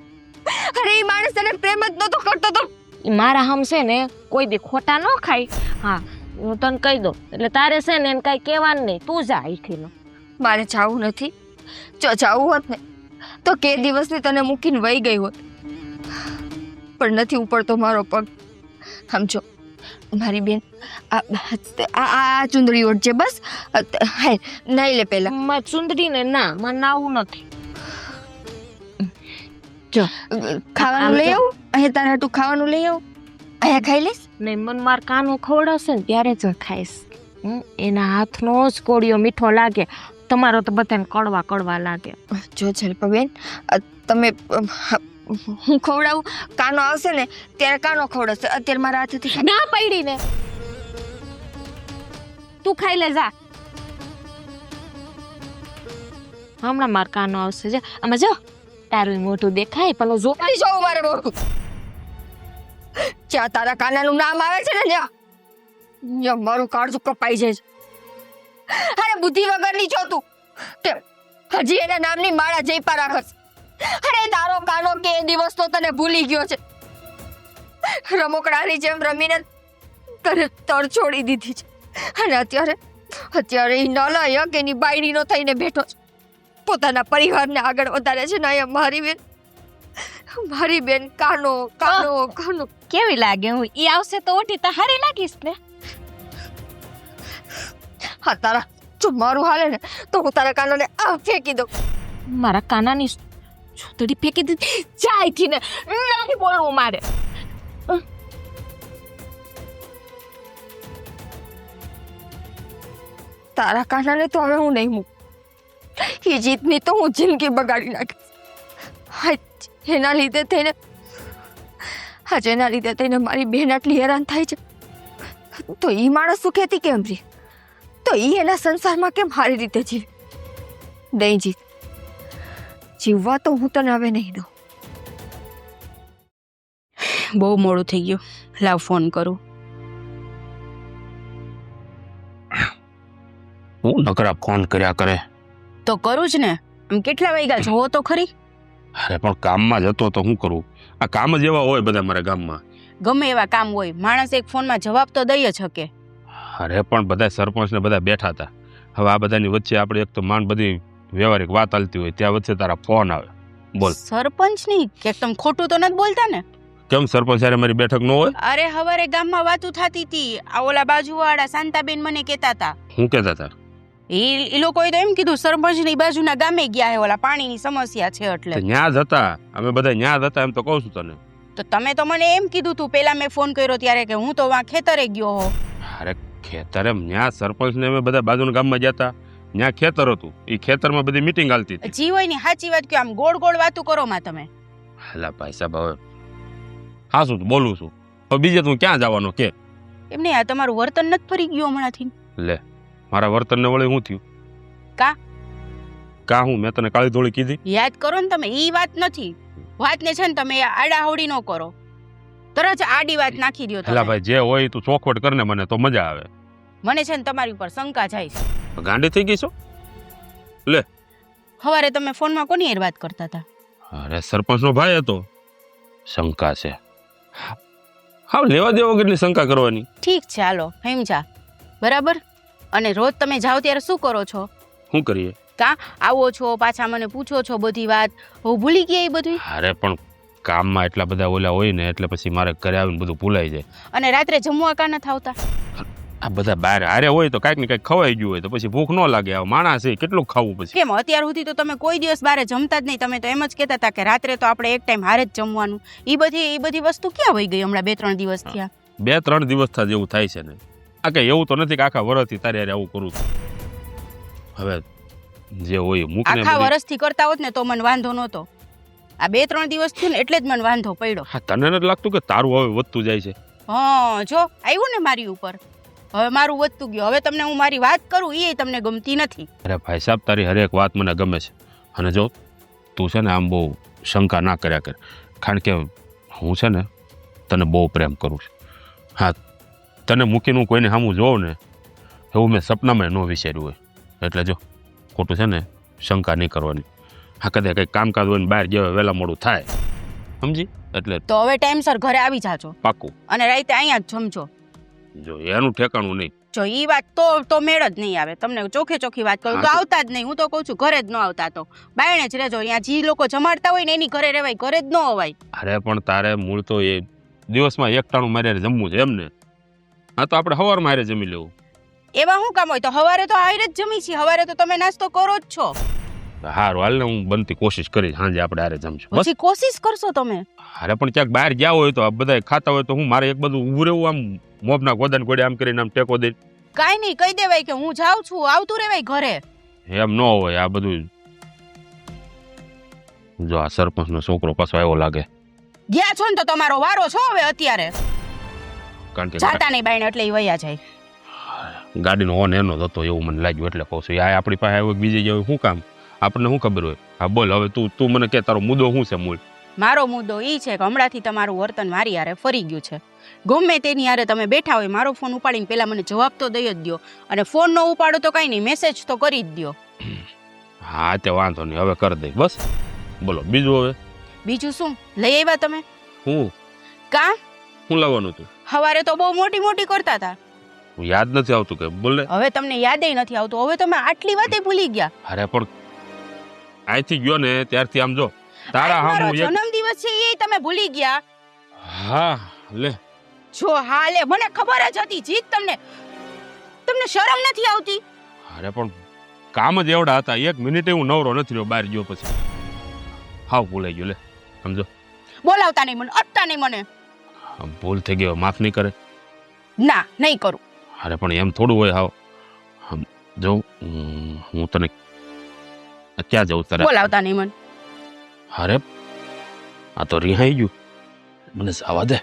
[SPEAKER 4] અરે ઈ માણસ તને પ્રેમ જ નતો કરતો તો.
[SPEAKER 1] ઈ મારા હમ છે ને કોઈ દી ખોટા ન ખાય. હા, હું તને કહી દઉં એટલે તારે છે ને એને કાંઈ કહેવાનું નહીં. તું જા અહીંથી.
[SPEAKER 4] મારે જાવું નથી. જો જાવું હોત ને તો કે દિવસની તને મૂકીને વહી ગઈ હોત. પણ નથી ઉપડતો મારો પગ. સમજો, મારી બેન આ આ ચુંદડી ઓઢજે બસ હાય નાઈ લે પહેલા
[SPEAKER 1] માં ચુંદડીને ના માં નાવું નથી.
[SPEAKER 4] ખાવાનું લઈ આવું અહીંયા તારા હાટું ખાવાનું લઈ આવું અહીંયા ખાઈ લઈશ
[SPEAKER 1] ને મન માર કાનો ખવડાવશે ને ત્યારે જ ખાઈશ. એના હાથનો જ કોળિયો મીઠો લાગે, તમારો તો બધાને કડવા કડવા લાગે.
[SPEAKER 4] જો જલપાબેન તમે હું ખવડાવું કાનો આવશે ને ત્યારે કાનો ખવડાવશે, અત્યારે મારા હાથેથી
[SPEAKER 1] ના પડી ને તું ખાઈ લે જા. હમણાં માર કાનો આવશે છે. આમાં જો તારું મોઢું દેખાય પેલો જો
[SPEAKER 4] ખાઈ જાઉં મારે બહુ જ્યાં તારા કાનાનું નામ આવે છે ને ત્યાં મારું કાળજું કપાઈ જાય છે. અરે બુદ્ધિ વગરની છો તું કે હજી એના નામની માળા જઈપા રાખસ. અરે તારો કાનો કે એ દિવસ તો તને ભૂલી ગયો છે. રમકડાની જેમ રમીને તને તર છોડી દીધી છે અને અત્યારે એ નાલાયક એની બાયડીનો થઈને બેઠો છે, પોતાના પરિવારને આગળ વધારે છે ને. અહીંયા મારી બેન કાનો કાનો કાનો
[SPEAKER 1] કેવી લાગે? હું ઈ આવશે તો ઓટી તો હારી લાગીશ ને.
[SPEAKER 4] હા તારા જો મારું હાલે ને તો હું તારા કાનાને આ ફેંકી દઉં.
[SPEAKER 1] મારા કાનાની છોતડી ફેંકી દીધી જાયથી ને નહીં બોલવું મારે.
[SPEAKER 4] તારા કાનાને તો હવે હું નહીં મૂક. એ જીતની તો હું જિંદગી બગાડી નાખીશ. એના લીધે થઈને મારી બહેન આટલી હેરાન થાય છે તો એ માણસ સુખેથી કેમ રહે? તો એ એના સંસારમાં કેમ સારી રીતે જીવે? નહીં જીત, જીવવા તો હું તને હવે નહીં દઉં.
[SPEAKER 3] બહુ મોડું થઈ ગયું, લાવ ફોન કરું.
[SPEAKER 2] હું નકરા ફોન કર્યા કરે.
[SPEAKER 3] તો કરું જ ને. આમ કેટલા વાગ્યા જોવો તો ખરી.
[SPEAKER 2] અરે પણ કામમાં જતો તો શું કરું? આ કામ જ એવા હોય બધા મારા ગામમાં.
[SPEAKER 3] ગમે એવા કામ હોય, માણસ એક ફોનમાં જવાબ તો દઈ જ શકે.
[SPEAKER 2] અરે પણ બધા સરપંચ ને બધા બેઠા હતા. હવે આ બધાની વચ્ચે આપણે એક તો માંડ બધી વ્યવહારિક વાત ચાલતી હોય, ત્યાં વચ્ચે તારા ફોન આવે. બોલ.
[SPEAKER 3] સરપંચ નહીં કે તમે ખોટું તો નથી બોલતા ને?
[SPEAKER 2] કેમ સરપંચ હારે મારી બેઠક ન હોય?
[SPEAKER 3] અરે હવારે ગામમાં વાતું થતી હતી. આ ઓલા બાજુવાળા શાંતાબેન મને કહેતા હતા.
[SPEAKER 2] હું કહેતા હતા?
[SPEAKER 3] એ લોકોએ તો એમ કીધું સરપંચની બાજુના ગામે ગયા હે, ઓલા પાણીની સમસ્યા છે એટલે.
[SPEAKER 2] ન્યા જ હતા, અમે બધા ન્યા જ હતા એમ તો કહું છું તને.
[SPEAKER 3] તો તમે તો મને એમ કીધું તું પેલા મેં ફોન કર્યો ત્યારે કે હું તો વાં ખેતરે ગયો હો.
[SPEAKER 2] અરે ખેતર એમ ન્યા સરપંચ ને અમે બધા બાજુના ગામમાં ગયા હતા. ન્યા ખેતર હતું, એ ખેતરમાં બધી મીટિંગ હાલતી હતી.
[SPEAKER 3] જી હોય ની સાચી વાત કે આમ ગોળ ગોળ વાતું કરો માં તમે.
[SPEAKER 2] હાલા ભાઈ સાહેબ હવે હા શું બોલું છું, હવે બીજે તું ક્યાં જવાનો કે?
[SPEAKER 3] એમ નહીં, આ તમારું વર્તન નથી ફરી ગયું હમણાંથી.
[SPEAKER 2] લે મારા વર્તનને વળે શું થયું? કા હું મેં તને કાળી ધોળી કીધી?
[SPEAKER 3] યાદ કરો ને તમે, ઈ વાત નથી. વાતને છે ને તમે આડાહોડી ન કરો, તરત આડી વાત નાખી દો.
[SPEAKER 2] હાલા ભાઈ જે હોય તું ચોખવટ કરને, મને તો મજા આવે.
[SPEAKER 3] મને છે ને તમારી ઉપર શંકા જાય છે.
[SPEAKER 2] ગાંડી થઈ ગઈ છો? લે
[SPEAKER 3] હવારે તમે ફોનમાં કોની હારે વાત કરતા હતા?
[SPEAKER 2] અરે સરપંચનો ભાઈ હતો. શંકા છે? હા લેવા દેવા વગરની શંકા કરવાની.
[SPEAKER 3] ઠીક છે હાલો સમજા, બરાબર. અને રોજ તમે જાઓ ત્યારે શું કરો છો?
[SPEAKER 2] શું કરીએ?
[SPEAKER 3] આવો છો પાછા મને પૂછો છો બધી વાત, હું ભૂલી ગયા એ બધું.
[SPEAKER 2] અરે પણ કામમાં એટલા બધા ઓલા હોય ને એટલે પછી મારે ઘરે આવીને બધું ભૂલાઈ જાય.
[SPEAKER 3] અને રાત્રે જમવા કા નથી આવતા?
[SPEAKER 2] આ બધા બહાર હારે હોય તો કાંઈક ને કાંઈક ખવાઈ ગયું હોય તો પછી ભૂખ ન લાગે. આ માણસ છે કેટલું ખાવું પછી?
[SPEAKER 3] કેમ અત્યાર સુધી તો તમે કોઈ દિવસ બહાર જમતા જ નહીં. તમે તો એમ જ કહેતા હતા કે રાત્રે તો આપણે એક ટાઈમ હારે જ જમવાનું. એ બધી વસ્તુ ક્યાં વહી ગઈ હમણાં 2-3 દિવસ થયા?
[SPEAKER 2] 2-3 દિવસ થયા જેવું થાય છે ને. આ કઈ એવું તો નથી કે આખા વર્ષથી તારે હારે આવું કરું છું. હવે જે હોય મૂકને.
[SPEAKER 3] આખા વર્ષથી કરતા હોત ને તો મને વાંધો નહોતો. આ 2-3 દિવસ થયું ને એટલે જ મને વાંધો પડ્યો.
[SPEAKER 2] હા તને નથી લાગતું કે તારું હવે વધતું જાય છે?
[SPEAKER 3] હા જો આવ્યું ને મારી ઉપર, હવે મારું વધતું ગયું. હવે તમને હું મારી વાત કરું એ તમને ગમતી નથી.
[SPEAKER 2] અરે ભાઈ સાહેબ તારી હરેક વાત મને ગમે છે. અને જો તું છે ને આમ બહુ શંકા ના કર્યા કર, કારણ કે હું છે ને તને બહુ પ્રેમ કરું છું. હા તને મૂકીને હું કોઈને સામું જોઉં ને એવું મેં સપનામાં ન વિચાર્યું હોય. એટલે જો ખોટું છે ને શંકા નહીં કરવાની. હા કદાચ કંઈક કામકાજ હોય ને બહાર ગયા વહેલા મોડું થાય, સમજી? એટલે
[SPEAKER 3] તો હવે ટાઈમસર ઘરે આવી જાજો.
[SPEAKER 2] પાક્કું.
[SPEAKER 3] અને રાતે અહીંયા જ જમજો.
[SPEAKER 2] જો એનું ઠેકાણું નહીં.
[SPEAKER 3] જો ઈ વાત તો મેળ જ નહીં આવે. તમને ચોખ્ખી વાત કરું તો આવતા જ નહીં. હું તો કહું છું ઘરે જ ન આવતા, તો બાયણે જ રહેજો. અહીંયા જે લોકો જમાડતા હોય ને એની ઘરે રહેવાય, ઘરે જ ન અવાય.
[SPEAKER 2] અરે પણ તારે મૂળ તો એ દિવસમાં એક ટાણું મારે જમવું છે એમ ને? હા તો આપણે સવારમાં હારે જમી લેવું.
[SPEAKER 3] એવા શું કામ હોય તો હવારે તો હારે જ જમી છીએ. હવારે તો તમે નાસ્તો કરો જ છો.
[SPEAKER 2] હારું હાલ ને હું બનતી કોશિશ કરીશ સાંજે આપણે હારે જમશું બસ.
[SPEAKER 3] પછી કોશિશ કરશો તમે.
[SPEAKER 2] અરે પણ ક્યાંક બહાર ગયા હોય તો આ બધા ખાતા હોય તો હું મારે એક બધું ઊભું રહેવું આમ મોબના ગોદાન ગોડે આમ કરીને આમ ટેકો દે.
[SPEAKER 3] કાઈ નહીં, કહી દેવાય કે હું જાઉં છું, આવતું રહેવાય ઘરે.
[SPEAKER 2] એમ ન હોય આ બધું. જો આ સરપંચનો છોકરો પાછો આવ્યો લાગે.
[SPEAKER 3] ગયા છો ને તો તમારો વારો છો હવે અત્યારે.
[SPEAKER 2] કારણ કે
[SPEAKER 3] જાતા નહીં બાઈને એટલે ઈ વયા જાય.
[SPEAKER 2] ગાડીનો હોર્ન એનો જ હતો એવું મને લાગ્યું એટલે કહું છું. આ આપણી પાસે આવ્યો બીજી જાય શું કામ, આપણને શું ખબર હોય. હા બોલ હવે તું મને કે તારો મુદ્દો શું છે મૂળ?
[SPEAKER 3] મારો મુદ્દો ઈ છે કે હમણાંથી તમારું વર્તન મારી હારે ફરી ગયું છે. ગમે તેની હારે તમે બેઠા હોય મારો ફોન ઉપાડીને પહેલા મને જવાબ તો દઈ જ દ્યો, અને ફોન ન ઉપાડો તો કાંઈ નહીં, મેસેજ તો કરી જ દ્યો.
[SPEAKER 2] હા તે વાંધો નહીં, હવે કરી દઈ બસ. બોલો બીજું હવે?
[SPEAKER 3] બીજું શું લઈ આવ્યા તમે?
[SPEAKER 2] હું
[SPEAKER 3] કા
[SPEAKER 2] શું લાવવાનું હતું?
[SPEAKER 3] હવારે તો બહુ મોટી મોટી કરતા હતા.
[SPEAKER 2] હું યાદ નથી આવતું કે બોલે.
[SPEAKER 3] હવે તમને યાદેય નથી આવતું. હવે તમે આટલી વાતે ભૂલી ગયા.
[SPEAKER 2] અરે પણ અહીંથી ગયો ને ત્યારથી આમ જો તારા
[SPEAKER 3] મારો
[SPEAKER 2] હામું એક
[SPEAKER 3] જન્મદિવસ છે એ તમે ભૂલી ગયા.
[SPEAKER 2] હા લે
[SPEAKER 3] જો હા લે, મને ખબર જ હતી જીત. તમને શરમ નથી આવતી?
[SPEAKER 2] અરે પણ કામ જ એવડા હતા, એક મિનિટે હું નવરો નથી રહ્યો બહાર ગયો પછી. હાવ ભૂલાઈ ગયો લે સમજો.
[SPEAKER 3] બોલાવતા નહીં મને, અટતા નહીં મને.
[SPEAKER 2] આમ ભૂલ થઈ ગયો, માફ નહીં કરે?
[SPEAKER 3] ના નહીં કરું.
[SPEAKER 2] અરે પણ એમ થોડું હોય. હાવ આમ જો હું તને ક્યાં જવું તારે?
[SPEAKER 3] બોલાવતા નહીં મને.
[SPEAKER 2] અરે આ તો રિહાઈ ગયું, મને જવા દે.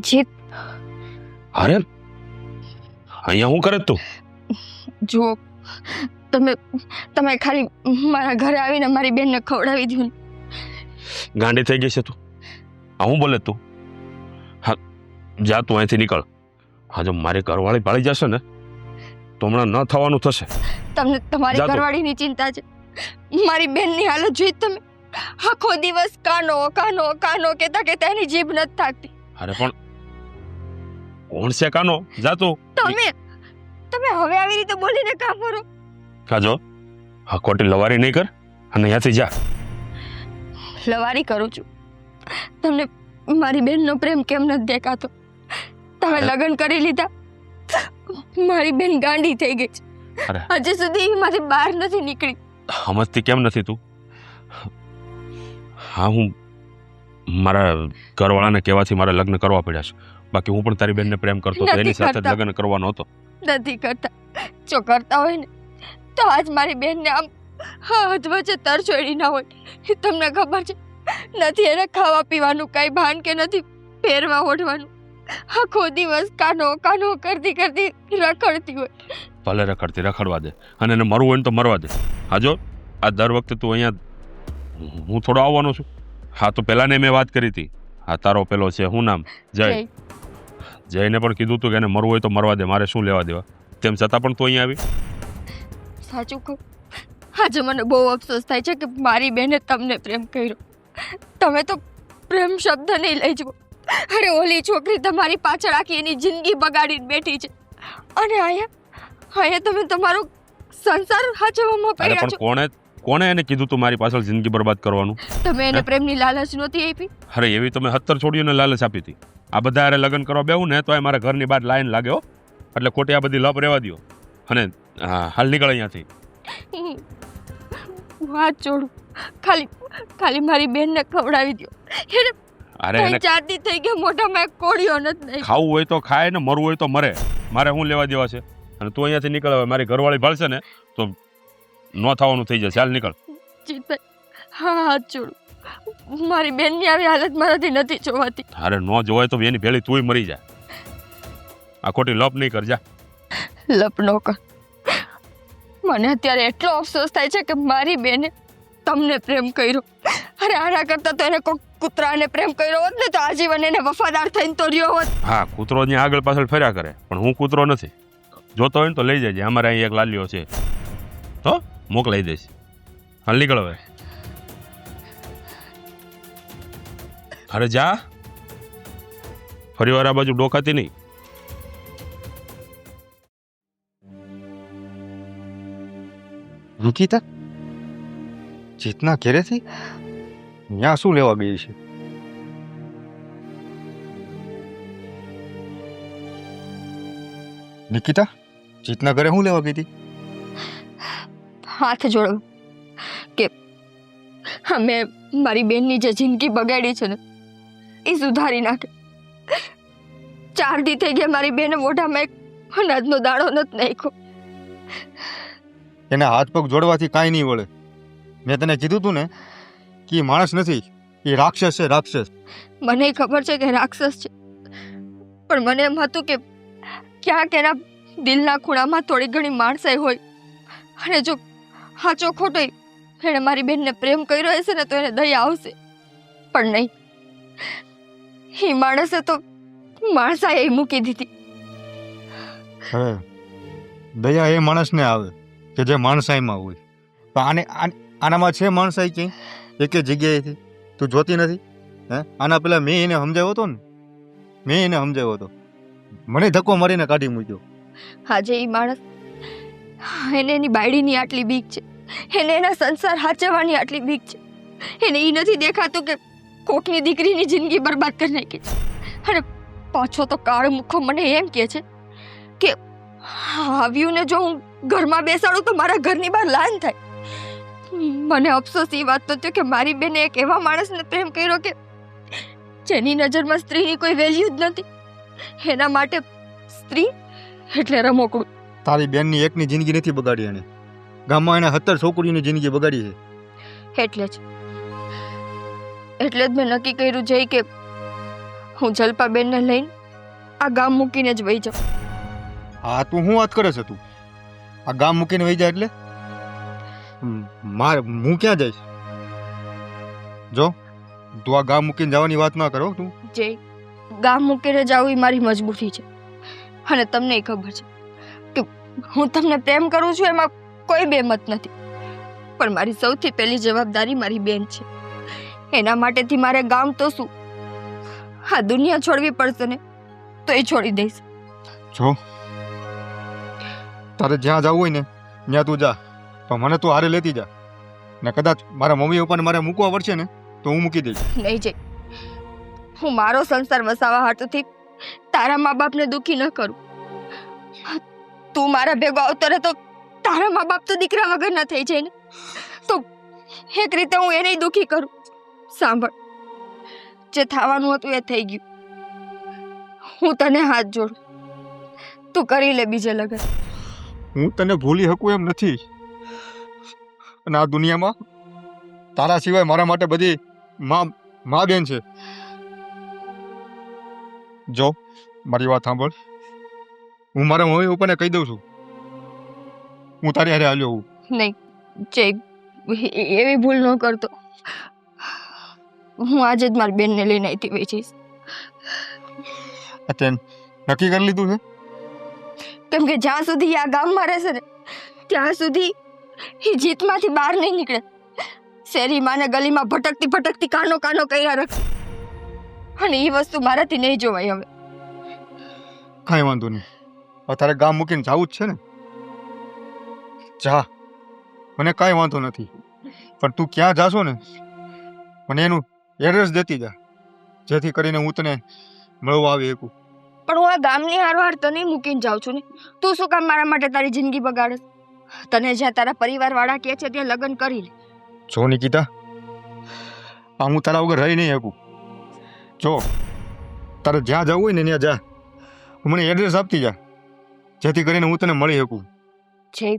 [SPEAKER 4] જીત,
[SPEAKER 2] અરે અહીંયા હું કરે તું?
[SPEAKER 4] જુઓ, તમે ખાલી મારા ઘરે આવીને મારી બેનને ખવડાવી દો ને.
[SPEAKER 2] ગાંડી થઈ ગઈ છે તું? આ હું બોલે તું? હા જા તું અહીંથી નીકળ. હા જો મારી ઘરવાળી ભાળી જશે ને તો હમણાં ન થવાનું થશે.
[SPEAKER 4] તમને તમારી
[SPEAKER 2] જા તું.
[SPEAKER 4] ઘરવાળીની ચિંતા છે. મારી બેનની હાલત જોઈ તમે. આખો દિવસ કાનો કાનો કાનો કહેતા કહેતા એની જીભ નથી થાકતી.
[SPEAKER 2] અરે પણ કોણ છે કાનો? જા તું.
[SPEAKER 4] તમે હવે આવી રીતે બોલીને કામ કરો.
[SPEAKER 2] કાજો હા ખોટી લવારી નહીં કર અને અહીંયાથી જા.
[SPEAKER 4] લવારી કરું છું. તમને મારી બેનનો પ્રેમ કેમ નથી દેખાતો? તમે
[SPEAKER 2] અરે.
[SPEAKER 4] લગ્ન કરી લીધા, મારી બેન ગાંડી થઈ ગઈ છે.
[SPEAKER 2] અરે.
[SPEAKER 4] હજી સુધી મારી બહાર નથી નીકળી.
[SPEAKER 2] સમજતી કેમ નથી તું? હા હું મારા ઘરવાળાને કહેવાથી મારે લગ્ન કરવા પડ્યા છે. બાકી હું પણ તારી બેનને પ્રેમ કરતો હતો, એની સાથે જ
[SPEAKER 4] કરતા.
[SPEAKER 2] લગ્ન કરવાનો હતો.
[SPEAKER 4] નથી કરતા. જો કરતા હોય ને તો આજ મારી બેનને આમ હાથ વચ્ચે તરછોડી ના હોય. તમને ખબર છે, નથી એને ખાવા પીવાનું કઈ ભાન કે નથી પહેરવા ઓઢવાનું. આખો દિવસ કાનો કાનો કરતી કરતી રખડતી હોય.
[SPEAKER 2] ભલે રખડતી રખડવા દે, અને એને મરવું હોય ને તો મરવા દે. હા જો આ દર વખતે તું અહીંયા હું થોડો આવવાનો છું. હા તો પહેલાને મેં વાત કરી હતી. હા તારો પેલો છે શું નામ? જય. જયને પણ કીધું હતું કે એને મરવું હોય તો મરવા દે, મારે શું લેવા દેવા. તેમ છતાં પણ તું અહીંયા આવી.
[SPEAKER 4] સાચું કહું, આજે મને બહુ અફસોસ થાય છે કે મારી બેને તમને પ્રેમ કર્યો. તમે તો પ્રેમ શબ્દ નહીં લઈ જવો. અરે ઓલી છોકરી તમારી પાછળ આખી એની જિંદગી બગાડીને બેઠી છે, અને અહીંયા તમે તમારો સંસાર હાચવવામાં
[SPEAKER 2] અરે
[SPEAKER 4] પડ્યા
[SPEAKER 2] પણ
[SPEAKER 4] છો.
[SPEAKER 2] કોણે એને કીધું તું મારી પાછળ જિંદગી બરબાદ કરવાનું?
[SPEAKER 4] તમે એને પ્રેમની લાલચ નહોતી આપી?
[SPEAKER 2] અરે એવી તમે 17 છોડીઓને લાલચ આપી હતી. આ બધા હારે લગ્ન કરવા બેહું ને તો મારા ઘરની બહાર લાઈન લાગે હો. એટલે ખોટી આ બધી લપ રહેવા દ્યો અને હાલ નીકળ અહીંયાથી.
[SPEAKER 4] વાત જોડું, ખાલી મારી બેનને ખવડાવી દો. એને
[SPEAKER 2] અરે એને
[SPEAKER 4] 4 દી થઈ ગયા મોઢામાં એક કોળિયો નથી.
[SPEAKER 2] ખાવું હોય તો ખાય ને મરવું હોય તો મરે. મારે શું લેવા દેવા છે? અને તું અહીંયાથી નીકળ. હવે મારી ઘરવાળી ભાળશે ને તો ન થવાનું થઈ જશે. હાલ નીકળ.
[SPEAKER 4] જીતભાઈ, હા હાથ જોડું, મારી બેનની આવી હાલત મારાથી નથી જોવાતી.
[SPEAKER 2] અરે ન જોવાય તો એની ભેળી તુંય મરી જાય. આ ખોટી લપ નહીં કરજા.
[SPEAKER 4] લપનો કર. મને અત્યારે એટલો અફસોસ થાય છે કે મારી બેને તમને પ્રેમ કર્યો. અરે આના કરતા તો એને કોઈ કૂતરાને પ્રેમ કર્યો હોત ને તો આજીવન એને વફાદાર થઈને તો રહ્યો હોત.
[SPEAKER 2] હા કૂતરો ત્યાં આગળ પાછળ ફર્યા કરે, પણ હું કૂતરો નથી. જોતો હોય ને તો લઈ જજે. અમારે અહીં એક લાલ્યો છે તો મોકલાઈ દઈશ. હાલ નીકળ હવે. અરે જા, ફરી વાર આ બાજુ ડોકાતી નહીં.
[SPEAKER 5] રૂકીતા જીતના ઘેરેથી ત્યાં શું લેવા ગઈ છે? નિકિતા જીતના ઘરે શું લેવા ગઈ હતી?
[SPEAKER 4] હાથ જોડો કે અમે મારી બેનની જે જિંદગી બગાડી છે ને એ સુધારી નાખે. 4 દી થઈ ગયા મારી બેને મોઢામાં એક અનાજનો દાણો નથી નાખ્યો.
[SPEAKER 5] એના હાથ પગ જોડવાથી કાંઈ નહીં વળે. મેં તને કીધું તું ને કે એ માણસ નથી, એ રાક્ષસ છે, રાક્ષસ.
[SPEAKER 4] મને ખબર છે કે રાક્ષસ છે, પણ મને એમ હતું કે ક્યાંક એના દિલના ખૂણામાં થોડી ઘણી માણસાઈ હોય, અને જો સાચો ખોટો એણે મારી બેનને પ્રેમ કર્યો હશે ને તો એને દયા આવશે. પણ નહીં, એ માણસે તો માણસાઈ મૂકી દીધી.
[SPEAKER 5] હવે દયા એ માણસને આવે કે જે માણસાઈમાં હોય. પણ આનામાં છે માણસાઈ ક્યાંય એક જગ્યાએથી? તું જોતી નથી? હે, આના પેલા મેં એને સમજાવ્યો હતો ને, મને ધક્કો મારીને કાઢી મૂક્યો.
[SPEAKER 4] આજે એ માણસ, એને એની બાયડીની આટલી બીક છે, એને એના સંસાર હાચવવાની આટલી બીક છે. એને એ નથી દેખાતું કે કોકની દીકરીની જિંદગી બરબાદ કરી નાખી છે. અને પાછો તો કાળ મુખો મને એમ કહે છે કે આવ્યું ને જો હું ઘરમાં બેસાડું તો મારા ઘરની બહાર લાન થાય. મને અફસોસ એ વાત તો થયો કે મારી બેને એક એવા માણસને પ્રેમ કર્યો કે જેની નજરમાં સ્ત્રીની કોઈ વેલ્યુ જ નથી. એના માટે સ્ત્રી એટલે રમકડું.
[SPEAKER 5] તારી બેનની એકની જિંદગી નથી બગાડી એને, ગામમાં એને 17 છોકરીઓની જિંદગી બગાડી છે.
[SPEAKER 4] એટલે જ મેં નક્કી કર્યું છે કે હું જલ્પાબેનને લઈને આ ગામ મૂકીને જ વહી જાઉં.
[SPEAKER 5] હા, તું શું વાત કરે છે? તું આ ગામ મૂકીને વહી જાય એટલે હું ક્યાં જઈશ? જો તું આ ગામ મૂકીને જવાની વાત ના કરો. તું
[SPEAKER 4] જે ગામ મૂકીને જાઉં એ મારી મજબૂરી છે, અને તમને ખબર છે કે હું તમને પ્રેમ કરું છું એમાં કોઈ બેમત નથી. પણ મારી સૌથી પહેલી જવાબદારી મારી બેન છે. એના માટેથી મારે ગામ તો શું, આ દુનિયા છોડવી પડશે ને તો એ છોડી દઈશ.
[SPEAKER 5] જો તારે જ્યાં જવું હોય ને ત્યાં તું જા, પણ મને તું હારે લેતી જા. ને કદાચ મારા મમ્મી પપ્પાને મારે મૂકવા પડશે ને તો હું મૂકી દઈશ.
[SPEAKER 4] નહીં જઈ, હું મારો સંસાર વસાવવા હાટુથી તારા મા બાપને દુખી ન કરું. તું મારા ભેગો આવતો રહે તો તારા મા બાપ તો દીકરા વગર ન થઈ જાય ને. તો એક રીતે હું એને દુખી કરું. સાંભળ, જે થવાનું હતું એ થઈ ગયું. હું તને હાથ જોડું, તું કરી લે બીજે લગન.
[SPEAKER 5] હું તને ભૂલી શકું એમ નથી, અને આ દુનિયામાં તારા સિવાય મારા માટે બધી મા બેન છે. જો મારી વાત સાંભળ, હું મારા મમ્મી પપ્પાને કહી દઉં છું હું તારી હારે હાલ્યો હું.
[SPEAKER 4] નહીં જય, એવી ભૂલ ન કરતો. હું આજે જ મારી બેનને લઈને અહીંથી વહી જઈશ.
[SPEAKER 5] અત્યારે નક્કી કરી લીધું છે?
[SPEAKER 4] કેમ કે જ્યાં સુધી આ ગામમાં રહેશે ને ત્યાં સુધી એ જીતમાંથી બહાર નહીં નીકળે. શેરીમાં ને ગલીમાં ભટકતી કાનો કર્યા રાખે, અને એ વસ્તુ મારાથી નહીં જોવાય. હવે
[SPEAKER 5] કાંઈ વાંધો નહીં, હવે તારે ગામ મૂકીને જવું જ છે ને, જા, મને કાંઈ વાંધો નથી. પણ તું ક્યાં જાશો ને મને એનું એડ્રેસ દેતી જા, જેથી કરીને હું તને મળવા આવી શકું.
[SPEAKER 4] પણ હું આ ગામની હારવાર તને મૂકીને જાઉં છું ને, તું શું કામ મારા માટે તારી જિંદગી બગાડે? તને જ્યાં તારા પરિવાર વાળા કહે છે ત્યાં લગ્ન કરી લે.
[SPEAKER 5] જો નિકિતા, આ હું તારા વગર રહી નહીં શકું. જો તારે જ્યાં જવું હોય ને ત્યાં જા, મને એડ્રેસ આપતી જા, જેથી કરીને હું તને મળી શકું.
[SPEAKER 4] છે,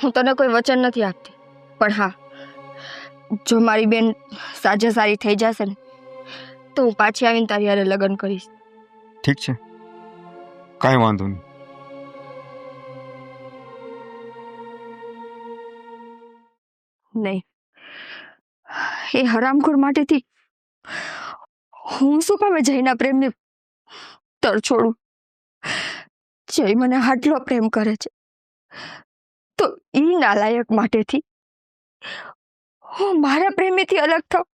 [SPEAKER 4] હું તને કોઈ વચન નથી આપતી, પણ હા, જો મારી બેન સાજે સારી થઈ જશે ને તો હું પાછી આવીને તારી હારે લગ્ન કરીશ.
[SPEAKER 5] ઠીક છે, કાંઈ વાંધો નહીં.
[SPEAKER 4] નહીં, એ હરામખોર માટેથી હું શું કામે જયના પ્રેમને તર છોડું? જય મને આટલો પ્રેમ કરે છે તો ઈ નાલાયક માટેથી હું મારા પ્રેમીથી અલગ થાઉં?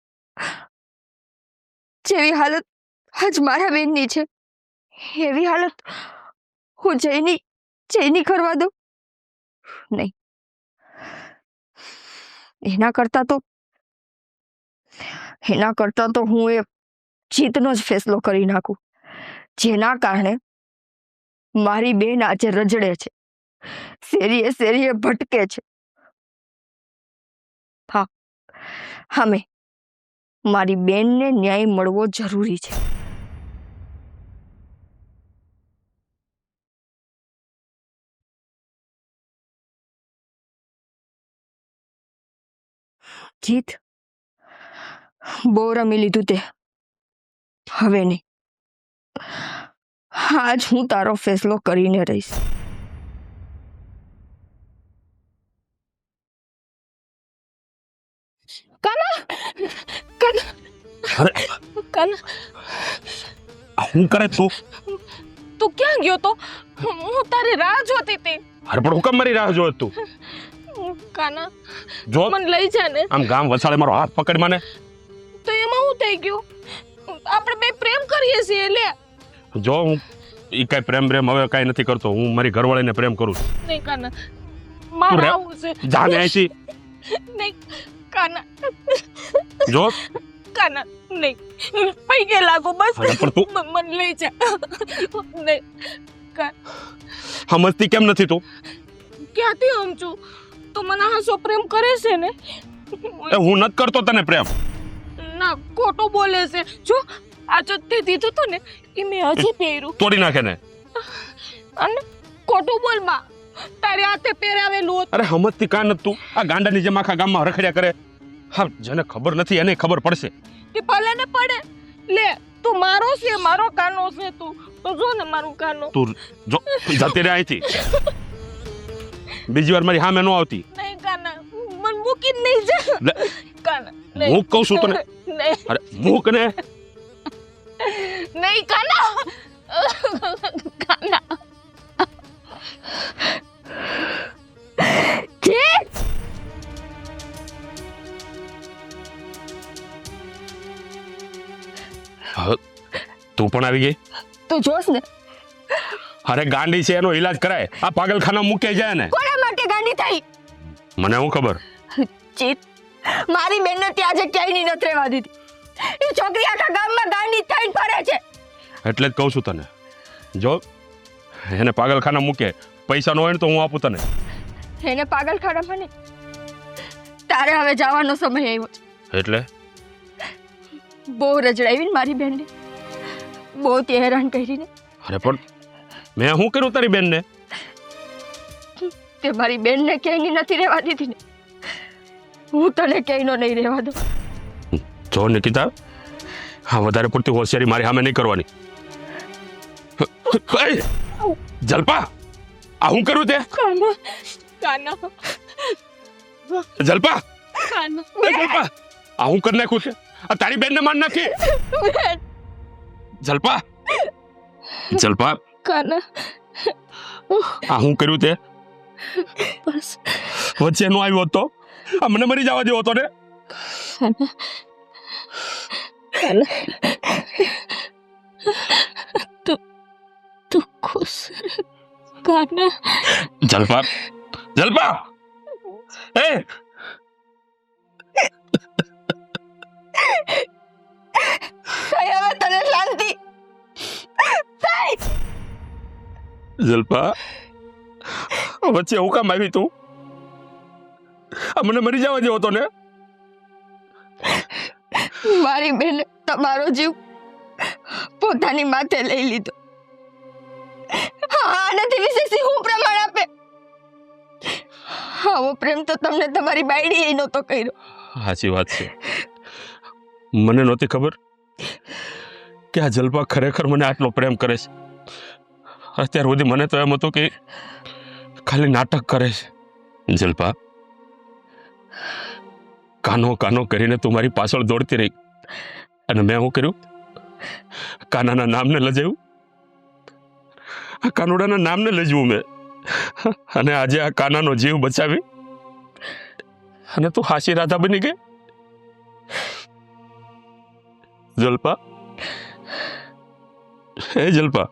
[SPEAKER 4] જેવી હાલત આજ મારા બેનની છે એવી હાલત હું જયની કરવા દઉં? નહીં, એના કરતા તો હું એ જીતનો જ ફેસલો કરી નાખું, જેના કારણે મારી બેન આજે રજડે છે, શેરીએ શેરીએ ભટકે છે. હા, અમે મારી બેનને ન્યાય મળવો જરૂરી છે. જીત, બહુ રમી લીધું તે, હવે નહીં. આજ હું તારો ફેસલો કરીને રહીશ.
[SPEAKER 1] કાના,
[SPEAKER 2] હું કરે તું?
[SPEAKER 1] તું ક્યાં ગયો તો? હું તારી રાહ જોતી હતી.
[SPEAKER 2] અરે પણ હું કેમ મારી રાહ જોત તું?
[SPEAKER 1] કાના,
[SPEAKER 2] જો
[SPEAKER 1] મને લઈ જા ને.
[SPEAKER 2] આમ ગામ વસાડે મારો હાથ પકડ મને.
[SPEAKER 1] તો એમાં હું થઈ ગયું? આપણે બે પ્રેમ કરીએ છીએ. લે
[SPEAKER 2] જો હું ઈ કઈ પ્રેમ હવે કઈ નથી કરતો. હું મારી ઘરવાળીને પ્રેમ કરું છું.
[SPEAKER 1] નહીં કાના, મારે આવું છે.
[SPEAKER 2] જાને અહીંથી.
[SPEAKER 1] નહીં કાના,
[SPEAKER 2] જો
[SPEAKER 1] કાના નહીં, પૈકે લાગો બસ.
[SPEAKER 2] અરે પણ તું
[SPEAKER 1] મને લઈ જા. નહીં
[SPEAKER 2] સમજતી કેમ નથી તું?
[SPEAKER 1] ક્યાંથી સમજું? તું મને હાસો પ્રેમ કરે છે ને?
[SPEAKER 2] હું નથી કરતો તને પ્રેમ.
[SPEAKER 1] ના, ખોટું બોલે છે. જો આ જો તે દીધું હતું ને એ મેં હજી પહેર્યું.
[SPEAKER 2] તોડી નાખે ને.
[SPEAKER 1] અને ખોટું બોલ માં, તારે હાથે પહેરાવેલું હતું.
[SPEAKER 2] અરે સમજતી કાં નથી તું? આ ગાંડાની જેમ આખા ગામમાં રખડ્યા કરે. હા, જેને ખબર નથી એને ખબર પડશે.
[SPEAKER 1] એ ભલે ને પડે. લે તું મારો છે, મારો કાનો છે. તું તો જો ને મારું કાનો.
[SPEAKER 2] તું જો જતી રહે અહીંથી. બીજી વાર મારી સામે ન આવતી.
[SPEAKER 1] નહીં કાના, મન મૂકી નહીં જા. કાના
[SPEAKER 2] હું કહું છું તને.
[SPEAKER 1] નહીં,
[SPEAKER 2] અરે મૂક ને.
[SPEAKER 1] નહીં કાના. કાના
[SPEAKER 2] તું પણ આવી ગઈ?
[SPEAKER 4] તું જોશ ને.
[SPEAKER 2] અરે ગાંડી છે, એનો ઈલાજ કરાય. આ પાગલખાના મૂકે જાય ને.
[SPEAKER 4] કોના માટે ગાંડી થઈ?
[SPEAKER 2] મને શું ખબર?
[SPEAKER 4] જીત, મારી બેનને ત્યાં આજે ક્યાંય નથી રહેવા દીધી. એ છોકરી આખા ગામમાં ગાંડી થઈને ફરે છે.
[SPEAKER 2] એટલે જ કહું છું તને, જો એને પાગલખાના મૂકે, પૈસા ન હોય ને તો હું આપું તને.
[SPEAKER 4] એને પાગલખાનામાં નહીં, તારે હવે જવાનો સમય આવ્યો છે.
[SPEAKER 2] એટલે
[SPEAKER 4] બહુ રજડાવી ને મારી બેનને, બહુ તે હેરાન કરીને.
[SPEAKER 2] અરે પણ મેં શું કર્યું તારી બેનને?
[SPEAKER 4] તે મારી બેનને ક્યાંય નથી રહેવા દીધી ને, હું તને ક્યાંય નહીં રહેવા દઉં.
[SPEAKER 2] જો નિકિતા, હા, વધારે પડતી હોશિયારી મારી સામે નહીં કરવાની. જલપા, આ હું કરું તે?
[SPEAKER 1] કાના, કાના,
[SPEAKER 2] જલપા,
[SPEAKER 1] કાના.
[SPEAKER 2] જલપા, આ હું કરી નાખ્યું છે? આ તારી બેનને માર નાખી? જલપા, જલપા,
[SPEAKER 1] કાના,
[SPEAKER 2] આ હું કર્યું તે?
[SPEAKER 1] બસ
[SPEAKER 2] વચ્ચે નો આવ્યો હતો, આ મને મરી જવા દેવો હતો ને.
[SPEAKER 1] કાના, કાના, તું ખુશ કાના?
[SPEAKER 2] જલપા, જલપા, એ
[SPEAKER 4] હવે તને શાંતિ થઈ.
[SPEAKER 2] જલપા, વચ્ચે હું કામ આવી તું? આ મને મરી જવા દેવો હતો ને.
[SPEAKER 4] મારી બેન તમારો જીવ પોતાની માથે લઈ લીધો. આનાથી વિશે હું પ્રમાણ આપે? આવો પ્રેમ તો તમને તમારી બાયડીએ નહોતો કર્યો.
[SPEAKER 2] સાચી વાત છે. મને નહોતી ખબર કે આ જલપા ખરેખર મને આટલો પ્રેમ કરે છે. અત્યાર સુધી મને તો એમ હતું કે ખાલી નાટક કરે છે. જલપા, કાનો કાનો કરીને તું મારી પાછળ દોડતી રહી, અને મેં શું કર્યું? કાનાના નામને લજાવ્યું. આ કાનુડાના નામને લજવું મેં, અને આજે આ કાનાનો જીવ બચાવી અને તું હાશી રાધા બની ગઈ. જલપા, હે જલપા,